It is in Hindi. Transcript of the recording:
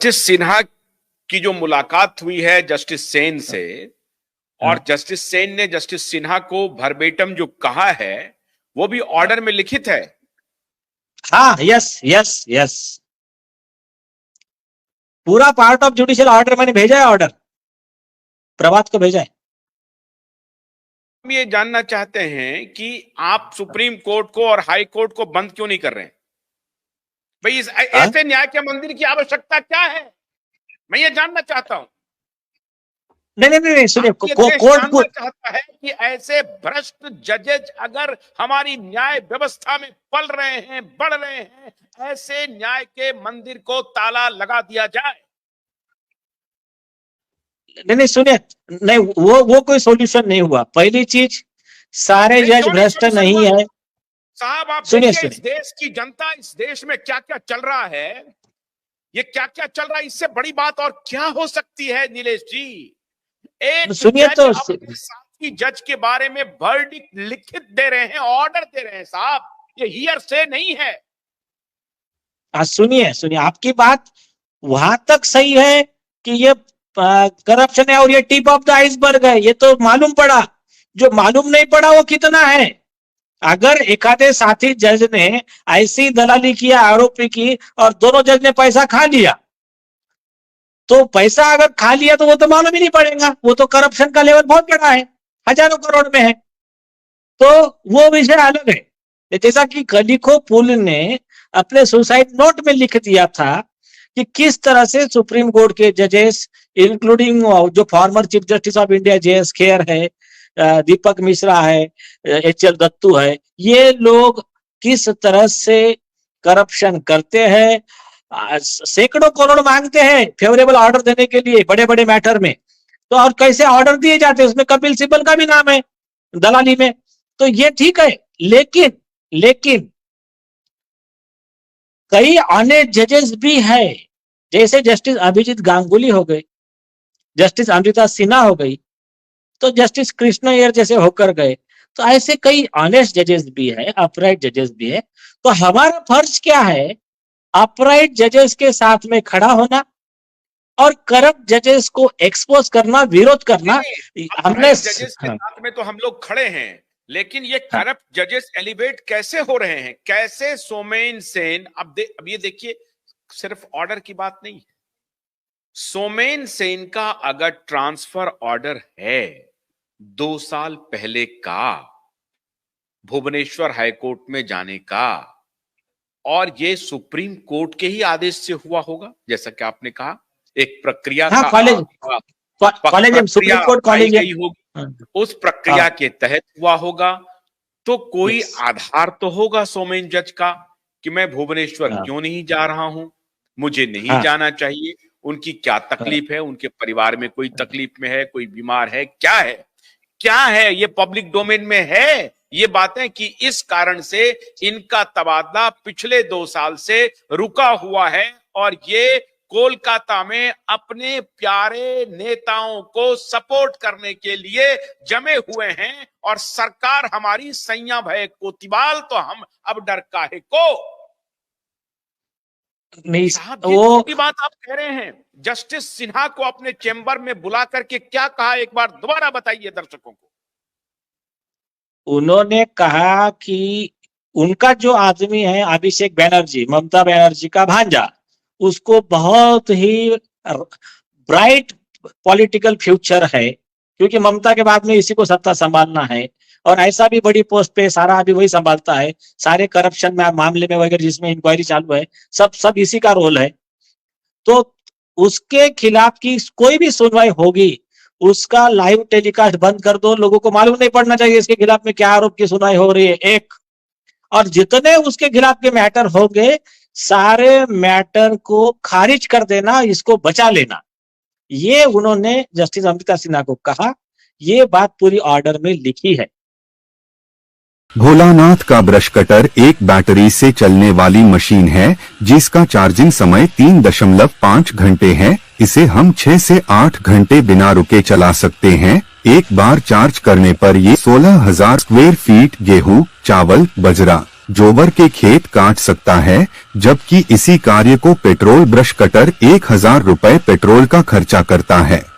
जस्टिस सिन्हा की जो मुलाकात हुई है जस्टिस सेन से, और जस्टिस सेन ने जस्टिस सिन्हा को वर्बेटम जो कहा है वो भी ऑर्डर में लिखित है। हाँ, यस यस यस, पूरा पार्ट ऑफ जुडिशियल ऑर्डर मैंने भेजा है, ऑर्डर प्रभात को भेजा है। हम ये जानना चाहते हैं कि आप सुप्रीम कोर्ट को और हाई कोर्ट को बंद क्यों नहीं कर रहे हैं? भाई ऐसे न्याय के मंदिर की आवश्यकता क्या है? मैं ये जानना चाहता हूं। नहीं सुनिए, कोर्ट को चाहता है कि ऐसे भ्रष्ट जजेज अगर हमारी न्याय व्यवस्था में पल रहे हैं, बढ़ रहे हैं, ऐसे न्याय के मंदिर को ताला लगा दिया जाए। नहीं सुनिए, नहीं वो कोई सॉल्यूशन नहीं हुआ। पहली चीज, सारे जज भ्रष्ट नहीं है साहब। आप सुनिए, इस देश की जनता, इस देश में क्या क्या चल रहा है, ये क्या क्या चल रहा है, इससे बड़ी बात और क्या हो सकती है नीलेश जी? एक सुनिए तो साथी जज के बारे में वर्डिक्ट लिखित दे रहे हैं, ऑर्डर दे रहे हैं साहब, ये हियर से नहीं है। सुनिए आपकी बात वहां तक सही है कि ये करप्शन है और ये टिप ऑफ द आइसबर्ग है, ये तो मालूम पड़ा। जो मालूम नहीं पड़ा वो कितना है? अगर एकाधे साथी जज ने ऐसी दलाली किया, आरोपी की, और दोनों जज ने पैसा खा लिया, तो पैसा अगर खा लिया तो वो तो मालूम ही नहीं पड़ेगा। वो तो करप्शन का लेवल बहुत बड़ा है, हजारों करोड़ में है, तो वो विषय अलग है। जैसा कि कलिखो पुल ने अपने सुसाइड नोट में लिख दिया था कि किस तरह से सुप्रीम कोर्ट के जजेस, इंक्लूडिंग जो former chief justice of India JS. Kher है, दीपक मिश्रा है, एच.एल. दत्तू है, ये लोग किस तरह से करप्शन करते हैं, सैकड़ों करोड़ मांगते हैं फेवरेबल ऑर्डर देने के लिए बड़े बड़े मैटर में, तो और कैसे ऑर्डर दिए जाते हैं, उसमें कपिल सिब्बल का भी नाम है दलाली में। तो ये ठीक है, लेकिन कई अन्य जजेस भी है, जैसे जस्टिस अभिजीत गांगुली हो गए, जस्टिस अमृता सिन्हा हो गई, तो जस्टिस कृष्ण अय्यर जैसे होकर गए। तो ऐसे कई ऑनेस्ट जजेस भी है, अपराइट जजेस भी है। तो हमारा फर्ज क्या है? अपराइट जजेस के साथ में खड़ा होना और करप्ट जजेस को एक्सपोज करना, विरोध करना। हमने जजेस के साथ में तो हम लोग खड़े हैं, लेकिन ये करप्ट जजेस एलिवेट कैसे हो रहे हैं? कैसे सोमेन सेन, अब ये देखिए, सिर्फ ऑर्डर की बात नहीं है। सोमेन सेन का अगर ट्रांसफर ऑर्डर है 2 साल पहले का, भुवनेश्वर हाईकोर्ट में जाने का, और ये सुप्रीम कोर्ट के ही आदेश से हुआ होगा, जैसा कि आपने कहा, एक प्रक्रिया का सुप्रीम कोर्ट कॉलेज होगी, उस प्रक्रिया के तहत हुआ होगा, तो कोई आधार तो होगा सोमेन जज का कि मैं भुवनेश्वर क्यों नहीं जा रहा हूं, मुझे नहीं जाना चाहिए, उनकी क्या तकलीफ है, उनके परिवार में कोई तकलीफ में है, कोई बीमार है, क्या है, ये पब्लिक डोमेन में है ये बातें, कि इस कारण से इनका तबादला पिछले 2 साल से रुका हुआ है, और ये कोलकाता में अपने प्यारे नेताओं को सपोर्ट करने के लिए जमे हुए हैं, और सरकार हमारी सैया भय कोतिवाल, तो हम अब डर काहे को? नहीं, वो की बात आप कह रहे हैं। जस्टिस सिन्हा को अपने चेंबर में बुला करके क्या कहा, एक बार दोबारा बताइए दर्शकों को। उन्होंने कहा कि उनका जो आदमी है अभिषेक बैनर्जी, ममता बनर्जी का भांजा, उसको बहुत ही ब्राइट पॉलिटिकल फ्यूचर है, क्योंकि ममता के बाद में इसी को सत्ता संभालना है, और ऐसा भी बड़ी पोस्ट पे सारा अभी वही संभालता है, सारे करप्शन में मामले में वगैरह जिसमें इंक्वायरी चालू है, सब इसी का रोल है। तो उसके खिलाफ की कोई भी सुनवाई होगी, उसका लाइव टेलीकास्ट बंद कर दो, लोगों को मालूम नहीं पड़ना चाहिए इसके खिलाफ में क्या आरोप की सुनवाई हो रही है, एक। और जितने उसके खिलाफ के मैटर हो गए, सारे मैटर को खारिज कर देना, इसको बचा लेना, ये उन्होंने जस्टिस अमृता सिन्हा को कहा। ये बात पूरी ऑर्डर में लिखी है। भोलानाथ का ब्रश कटर एक बैटरी से चलने वाली मशीन है, जिसका चार्जिंग समय 3.5 घंटे है। इसे हम 6 से 8 घंटे बिना रुके चला सकते हैं। एक बार चार्ज करने पर ये 16,000 स्क्वायर फीट गेहूं, चावल, बजरा, जोबर के खेत काट सकता है, जबकि इसी कार्य को पेट्रोल ब्रश कटर 1000 रुपए पेट्रोल का खर्चा करता है।